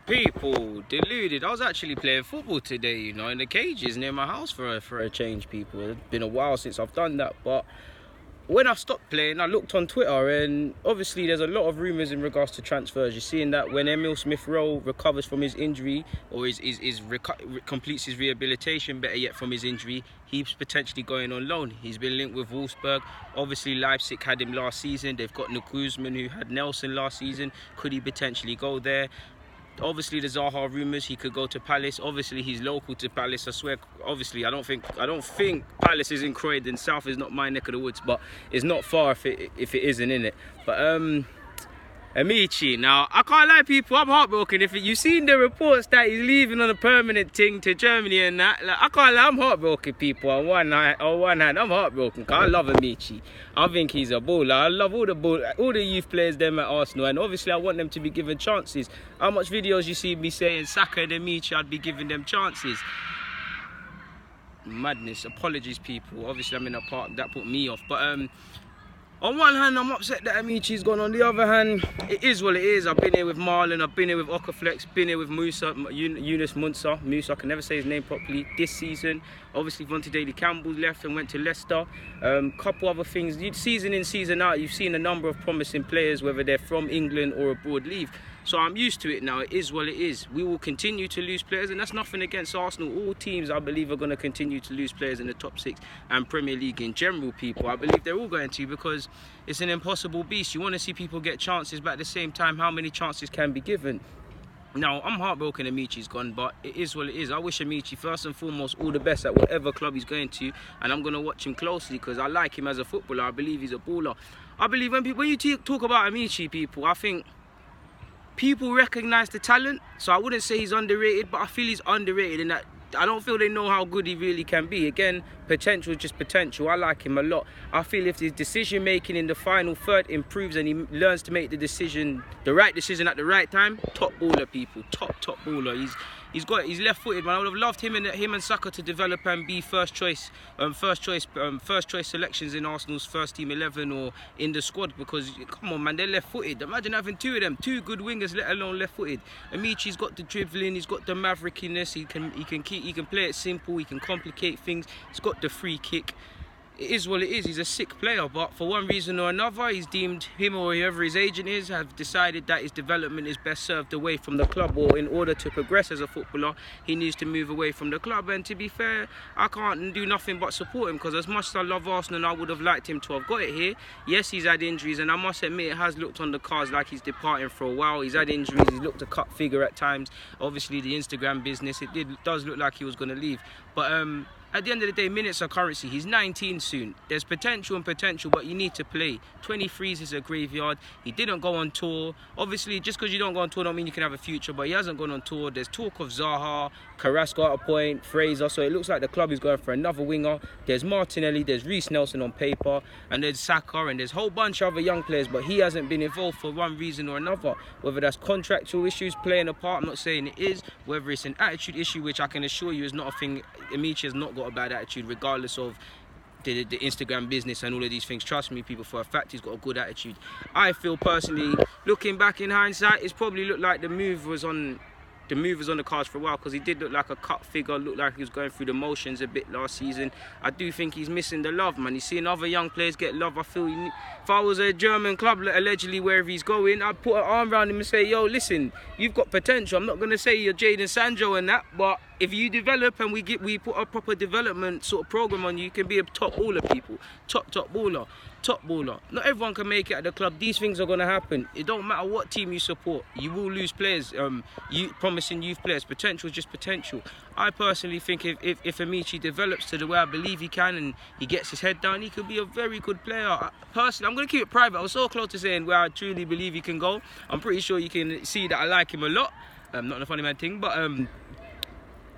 People, deluded. I was actually playing football today, you know, in the cages near my house for a change, people. It's been a while since I've done that, but when I stopped playing, I looked on Twitter, and obviously there's a lot of rumours in regards to transfers. You're seeing that when Emile Smith-Rowe recovers from his injury, or completes his rehabilitation, better yet, from his injury, he's potentially going on loan. He's been linked with Wolfsburg. Obviously, Leipzig had him last season. They've got Guzman, who had Nelson last season. Could he potentially go there? Obviously, the Zaha rumours he could go to Palace. Obviously, he's local to Palace. I swear. Obviously, I don't think Palace is in Croydon. South is not my neck of the woods, but it's not far if it isn't, in it. But Ameachi. Now, I can't lie, people, I'm heartbroken. If you've seen the reports that he's leaving on a permanent thing to Germany and that, like, I can't lie, I'm heartbroken, people. On one hand, I'm heartbroken, because I love Ameachi. I think he's a baller. I love all the youth players them at Arsenal, and obviously I want them to be given chances. How much videos you see me saying Saka and Ameachi, I'd be giving them chances. Madness. Apologies, people. Obviously I'm in a park, that put me off. But on one hand, I'm upset that Ameachi's gone. On the other hand, it is what it is. I've been here with Marlon, I've been here with Okaflex, been here with Yunus Musa. I can never say his name properly. This season, obviously, Vontae Daly-Campbell left and went to Leicester. Couple other things. Season in, season out, you've seen a number of promising players, whether they're from England or abroad, leave. So I'm used to it now. It is what it is. We will continue to lose players, and that's nothing against Arsenal. All teams, I believe, are going to continue to lose players in the top 6 and Premier League in general, people. I believe they're all going to, because it's an impossible beast. You want to see people get chances, but at the same time, how many chances can be given? Now, I'm heartbroken Ameachi's gone, but it is what it is. I wish Ameachi, first and foremost, all the best at whatever club he's going to, and I'm going to watch him closely because I like him as a footballer. I believe he's a baller. I believe when you talk about Ameachi, people, I think people recognise the talent, so I wouldn't say he's underrated, but I feel he's underrated in that I don't feel they know how good he really can be. Again, potential is just potential. I like him a lot. I feel if his decision making in the final third improves and he learns to make the right decision at the right time, top baller, people. Top baller. He's left footed, man. I would have loved him and Saka to develop and be first choice selections in Arsenal's first team 11 or in the squad, because come on, man, they're left footed. Imagine having two of them, two good wingers, let alone left footed. Ameachi's got the dribbling, he's got the maverickiness, he can play it simple, he can complicate things, he's got the free kick. It is what it is. He's a sick player, but for one reason or another, he's deemed, him or whoever his agent is, have decided that his development is best served away from the club, or in order to progress as a footballer, he needs to move away from the club. And to be fair, I can't do nothing but support him, because as much as I love Arsenal, I would have liked him to have got it here. Yes, he's had injuries, and I must admit, it has looked on the cards like he's departing for a while. He's had injuries, he's looked a cut figure at times. Obviously, the Instagram business, does look like he was going to leave. But at the end of the day, minutes are currency. He's 19 soon. There's potential, but you need to play. 23s is a graveyard. He didn't go on tour. Obviously, just because you don't go on tour don't mean you can have a future, but he hasn't gone on tour. There's talk of Zaha, Carrasco at a point, Fraser, so it looks like the club is going for another winger. There's Martinelli, there's Reece Nelson on paper, and there's Saka, and there's a whole bunch of other young players, but he hasn't been involved for one reason or another. Whether that's contractual issues playing a part, I'm not saying it is. Whether it's an attitude issue, which I can assure you is not a thing. Ameachi has not got a bad attitude, regardless of the Instagram business and all of these things. Trust me, people, for a fact he's got a good attitude. I feel personally, looking back in hindsight, it's probably looked like the move was on the cards for a while, because he did look like a cut figure, looked like he was going through the motions a bit last season. I do think he's missing the love, man. He's seeing other young players get love. I feel if I was a German club, allegedly wherever he's going, I'd put an arm around him and say, yo, listen, you've got potential. I'm not going to say you're Jadon Sancho and that, but if you develop and we put a proper development sort of program on you, you can be a top baller, people. Top baller. Not everyone can make it at the club. These things are going to happen. It don't matter what team you support. You will lose players, promising youth players. Potential is just potential. I personally think if Ameachi develops to the way I believe he can, and he gets his head down, he could be a very good player. Personally, I'm going to keep it private. I was so close to saying where I truly believe he can go. I'm pretty sure you can see that I like him a lot. Not a funny man thing, but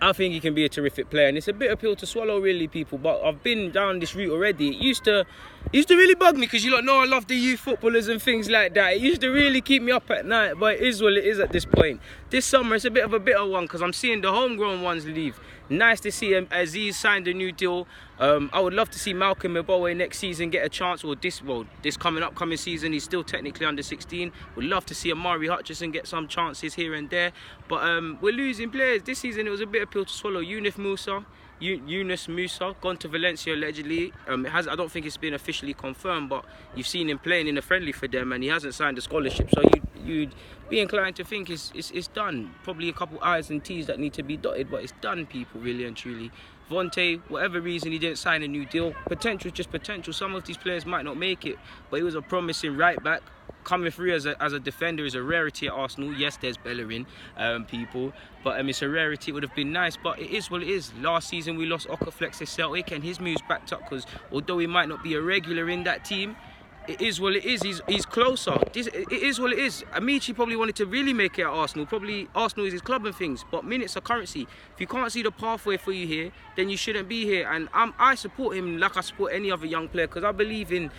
I think he can be a terrific player, and it's a bitter pill to swallow, really, people. But I've been down this route already. It used to really bug me, because you lot know I love the youth footballers and things like that. It used to really keep me up at night, but it is what it is at this point. this summer it's a bit of a bitter one because I'm seeing the homegrown ones leave. Nice to see Aziz signed a new deal. I would love to see Malcolm Mbowe next season get a chance, or this upcoming season. He's still technically under 16. Would love to see Amari Hutchinson get some chances here and there. But we're losing players. This season it was a bitter pill to swallow. Yunus Musa gone to Valencia allegedly. I don't think it's been officially confirmed, but you've seen him playing in a friendly for them and he hasn't signed a scholarship, so you'd be inclined to think it's done. Probably a couple I's and T's that need to be dotted, but it's done, people, really and truly. Vontae, whatever reason he didn't sign a new deal, potential, just potential. Some of these players might not make it, but he was a promising right back. Coming through as a defender is a rarity at Arsenal. Yes, there's Bellerin, people, but it's a rarity. It would have been nice, but it is what it is. Last season we lost Okaflex to Celtic and his moves backed up because although he might not be a regular in that team, it is what it is. He's closer. It is what it is. Ameachi probably wanted to really make it at Arsenal. Probably Arsenal is his club and things, but minutes are currency. If you can't see the pathway for you here, then you shouldn't be here. And I support him like I support any other young player because I believe in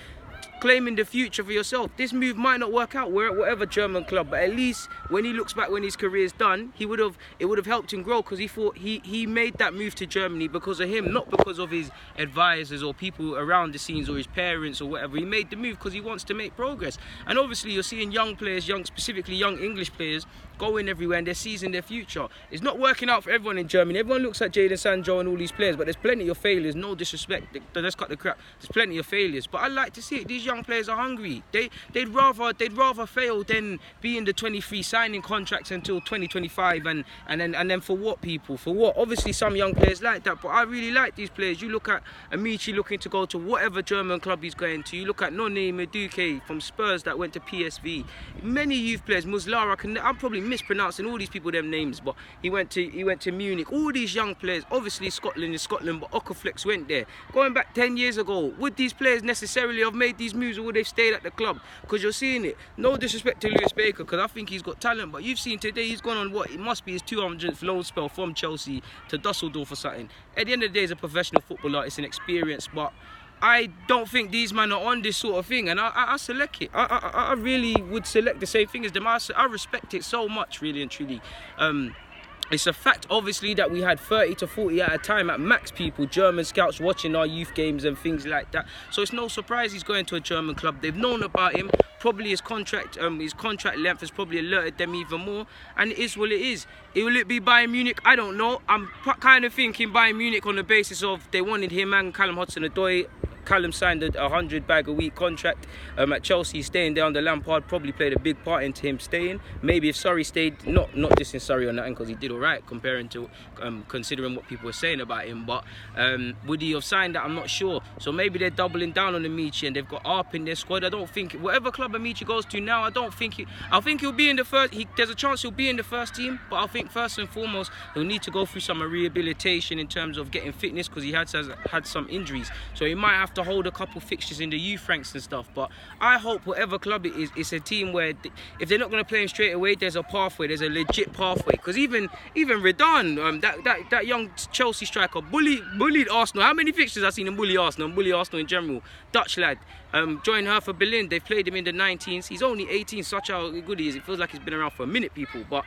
claiming the future for yourself. This move might not work out. We're at whatever German club, but at least when he looks back when his career is done, it would have helped him grow because he thought he made that move to Germany because of him, not because of his advisors or people around the scenes or his parents or whatever. He made the move because he wants to make progress. And obviously you're seeing young players, specifically young English players, going everywhere and they're seizing their future. It's not working out for everyone in Germany. Everyone looks at Jadon Sancho and all these players, but there's plenty of failures. No disrespect, let's cut the crap. There's plenty of failures, but I like to see it. These young players are hungry. They'd rather fail than be in the 23 signing contracts until 2025 and then for what, people? For what? Obviously some young players like that, but I really like these players. You look at Ameachi looking to go to whatever German club he's going to. You look at Noni Madueke from Spurs that went to PSV. Many youth players, Muslara, I'm probably mispronouncing all these people them names, but he went to Munich. All these young players, obviously Scotland is Scotland, but Okaflex went there. Going back 10 years ago, would these players necessarily have made these moves or would they have stayed at the club? Because you're seeing it. No disrespect to Lewis Baker, because I think he's got talent, but you've seen today he's gone on what it must be his 200th loan spell from Chelsea to Dusseldorf or something. At the end of the day, he's a professional footballer, it's an experience, but I don't think these men are on this sort of thing, and I select it. I really would select the same thing as them. I respect it so much, really and truly. It's a fact, obviously, that we had 30 to 40 at a time at max people, German scouts watching our youth games and things like that. So it's no surprise he's going to a German club. They've known about him. Probably his contract length has probably alerted them even more. And it is what it is. Will it be Bayern Munich? I don't know. I'm kind of thinking Bayern Munich on the basis of they wanted him and Callum Hudson-Odoi. Callum signed a 100-bag-a-week contract at Chelsea, staying there under Lampard. Probably played a big part into him staying. Maybe if Surrey stayed, not just in Surrey on that end, because he did all right comparing to considering what people were saying about him. But would he have signed that? I'm not sure. So maybe they're doubling down on Ameachi and they've got Arp in their squad. I don't think whatever club Ameachi goes to now, I think he'll be in the first. There's a chance he'll be in the first team, but I think first and foremost he'll need to go through some rehabilitation in terms of getting fitness because he has had some injuries. So he might have to hold a couple fixtures in the youth ranks and stuff, but I hope whatever club it is, it's a team where if they're not going to play him straight away, there's a pathway, there's a legit pathway. Because even Redan, that young Chelsea striker bullied Arsenal. How many fixtures I've seen him bully Arsenal and bully Arsenal in general? Dutch lad, joined Hertha Berlin. They've played him in the 19s. He's only 18. Such how good he is. It feels like he's been around for a minute, people. But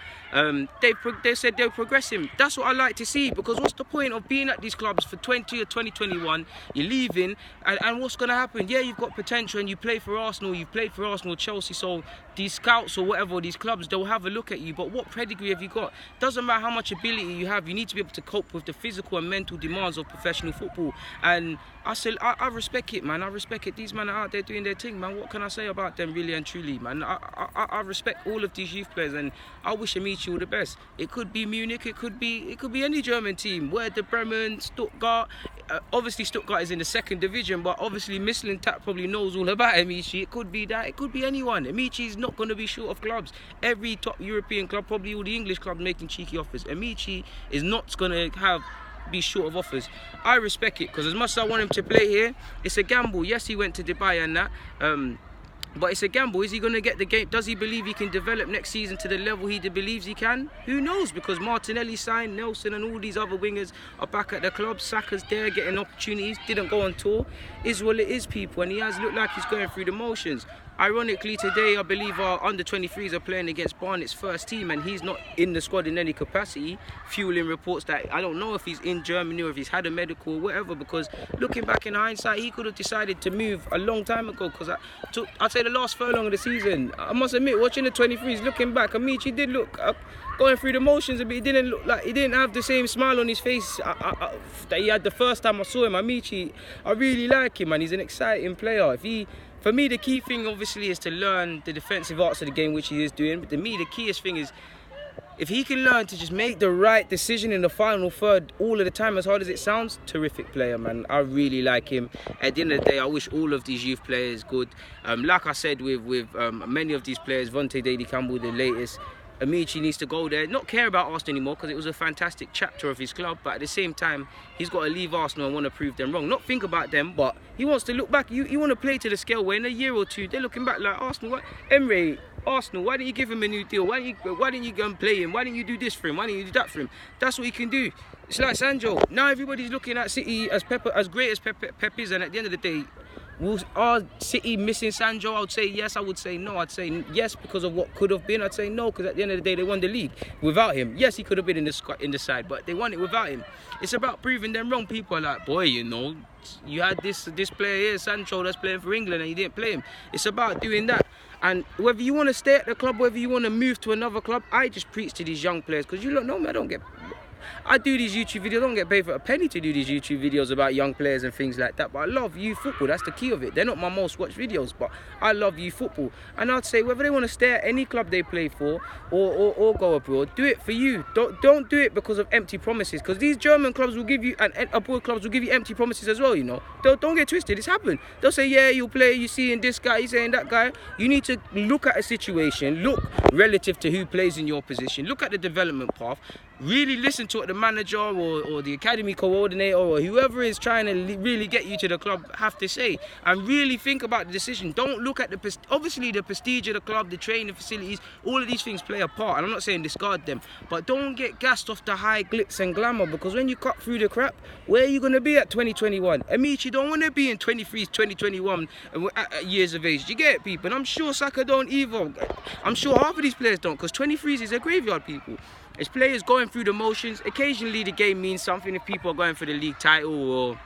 they said they'll progress him. That's what I like to see, because what's the point of being at these clubs for 2021? You're leaving, and what's going to happen? Yeah, you've got potential and you play for Arsenal. You've played for Arsenal, Chelsea. So these scouts or whatever, these clubs, they'll have a look at you. But what pedigree have you got? Doesn't matter how much ability you have. You need to be able to cope with the physical and mental demands of professional football. And I respect it, man. I respect it. These men are out there doing their thing, man. What can I say about them, really and truly, man? I respect all of these youth players, and I wish Ameachi all the best. It could be Munich, it could be any German team. Werder Bremen, Stuttgart. Obviously, Stuttgart is in the second division, but obviously Mislintat probably knows all about Ameachi. It could be that. It could be anyone. Ameachi is not going to be short of clubs. Every top European club, probably all the English clubs, making cheeky offers. Ameachi is not going to be short of offers. I respect it, because as much as I want him to play here, it's a gamble. Yes, he went to Dubai and that, but it's a gamble. Is he going to get the game? Does he believe he can develop next season to the level he believes he can? Who knows? Because Martinelli signed, Nelson and all these other wingers are back at the club. Saka's there getting opportunities, didn't go on tour. Is what it is, people, and he has looked like he's going through the motions. Ironically, today I believe our under-23s are playing against Barnet's first team, and he's not in the squad in any capacity, fueling reports that I don't know if he's in Germany or if he's had a medical or whatever, because looking back in hindsight, he could have decided to move a long time ago, because I'd say the last furlong of the season, I must admit, watching the 23s, looking back, Ameachi did look going through the motions a bit. He didn't look like, he didn't have the same smile on his face that he had the first time I saw him. Ameachi, I really like him, man. He's an exciting player. For me, the key thing obviously is to learn the defensive arts of the game, which he is doing. But to me, the keyest thing is if he can learn to just make the right decision in the final third all of the time, as hard as it sounds, terrific player, man. I really like him. At the end of the day, I wish all of these youth players good. Like I said, with many of these players, Vontae Daly-Campbell, the latest, Ameachi needs to go there, not care about Arsenal anymore, because it was a fantastic chapter of his club, but at the same time he's got to leave Arsenal and want to prove them wrong, not think about them, but he wants to look back. You want to play to the scale where in a year or two they're looking back like, Arsenal, Arsenal, why didn't you give him a new deal? Why didn't you go and play him? Why didn't you do this for him? Why didn't you do that for him? That's what he can do. It's like Sancho. Now everybody's looking at City as great as Pep is, and at the end of the day, are City missing Sancho? I would say yes, I would say no. I'd say yes because of what could have been. I'd say no because at the end of the day they won the league without him. Yes, he could have been in the side, but they won it without him. It's about proving them wrong. People are like, boy, you know, you had this player here, Sancho, that's playing for England, and you didn't play him. It's about doing that. And whether you want to stay at the club, whether you want to move to another club, I just preach to these young players, because you don't know me, I do these YouTube videos, I don't get paid for a penny to do these YouTube videos about young players and things like that, but I love youth football. That's the key of it. They're not my most watched videos, but I love youth football. And I'd say whether they want to stay at any club they play for or go abroad, do it for you. Don't do it because of empty promises, because these German clubs will give you, and abroad clubs will give you empty promises as well, you know. Don't get twisted, it's happened. They'll say, yeah, you'll play, you seeing this guy, you saying that guy. You need to look at a situation, look relative to who plays in your position, look at the development path, really listen to what the manager or the academy coordinator or whoever is trying to really get you to the club have to say, and really think about the decision. Don't look at obviously the prestige of the club, the training facilities, all of these things play a part, and I'm not saying discard them, but don't get gassed off the high glitz and glamour, because when you cut through the crap, where are you going to be at 2021? Ameachi don't want to be in 23s, 2021 at years of age. Do you get it, people? And I'm sure Saka don't either. I'm sure half of these players don't, because 23s is a graveyard, people. It's players going through the motions. Occasionally the game means something if people are going for the league title or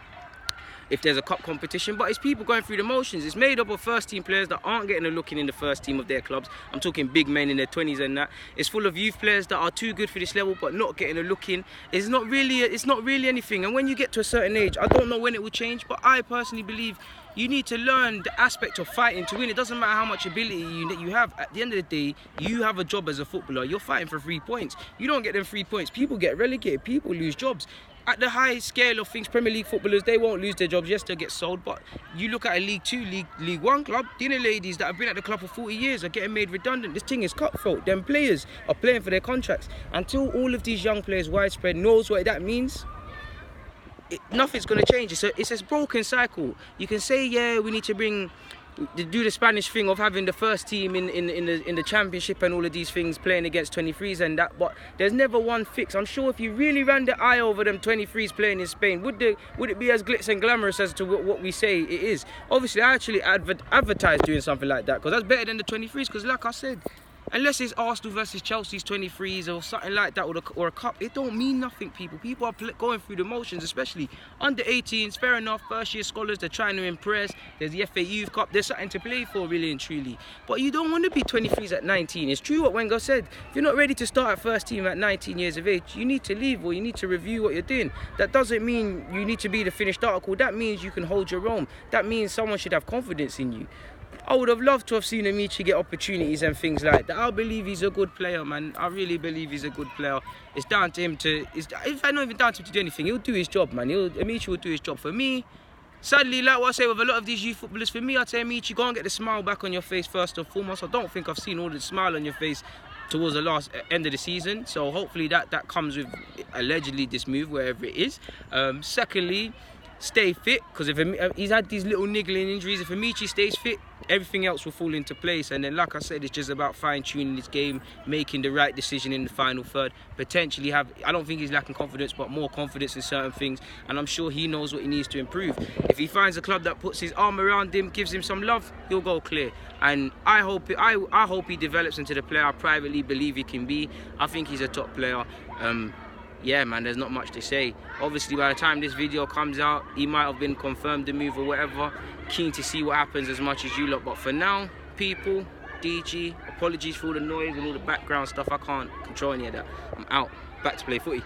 if there's a cup competition, but it's people going through the motions. It's made up of first team players that aren't getting a look in the first team of their clubs. I'm talking big men in their 20s and that. It's full of youth players that are too good for this level but not getting a look in. It's not really anything. And when you get to a certain age, I don't know when it will change, but I personally believe you need to learn the aspect of fighting to win. It doesn't matter how much ability you have. At the end of the day, you have a job as a footballer. You're fighting for 3 points. You don't get them 3 points. People get relegated. People lose jobs. At the high scale of things, Premier League footballers, they won't lose their jobs. Yes, they'll get sold. But you look at a League 2, League 1 club, dinner ladies that have been at the club for 40 years are getting made redundant. This thing is cutthroat. Them players are playing for their contracts. Until all of these young players widespread knows what that means, nothing's going to change. It's a broken cycle. You can say, yeah, we need to do the Spanish thing of having the first team in the championship and all of these things playing against 23s and that, but there's never one fix. I'm sure if you really ran the eye over them 23s playing in Spain, would it be as glitz and glamorous as to what we say it is? Obviously, I actually advertise doing something like that, because that's better than the 23s, because like I said, unless it's Arsenal versus Chelsea's 23s or something like that, or a cup, it don't mean nothing, people. People are going through the motions, especially under 18s. Fair enough, first year scholars, they're trying to impress. There's the FA Youth Cup, there's something to play for, really and truly. But you don't want to be 23s at 19. It's true what Wenger said. If you're not ready to start at first team at 19 years of age, you need to leave, or you need to review what you're doing. That doesn't mean you need to be the finished article. That means you can hold your own. That means someone should have confidence in you. I would have loved to have seen Ameachi get opportunities and things like that. I believe he's a good player, man. I really believe he's a good player. It's down to him it's not even down to him to do anything. He'll do his job, man. Ameachi will do his job. For me, sadly, like what I say with a lot of these youth footballers, for me, I'd say, Ameachi, go and get the smile back on your face first and foremost. I don't think I've seen all the smile on your face towards the end of the season. So hopefully that comes with allegedly this move, wherever it is. Secondly, stay fit, because if he's had these little niggling injuries, if Ameachi stays fit, everything else will fall into place. And then, like I said, it's just about fine-tuning his game, making the right decision in the final third. Potentially I don't think he's lacking confidence, but more confidence in certain things. And I'm sure he knows what he needs to improve. If he finds a club that puts his arm around him, gives him some love, he'll go clear. And I hope he develops into the player I privately believe he can be. I think he's a top player. Yeah, man, there's not much to say. Obviously, by the time this video comes out, he might have been confirmed the move or whatever. Keen to see what happens as much as you lot. But for now, people, DG, apologies for all the noise and all the background stuff. I can't control any of that. I'm out. Back to play footy.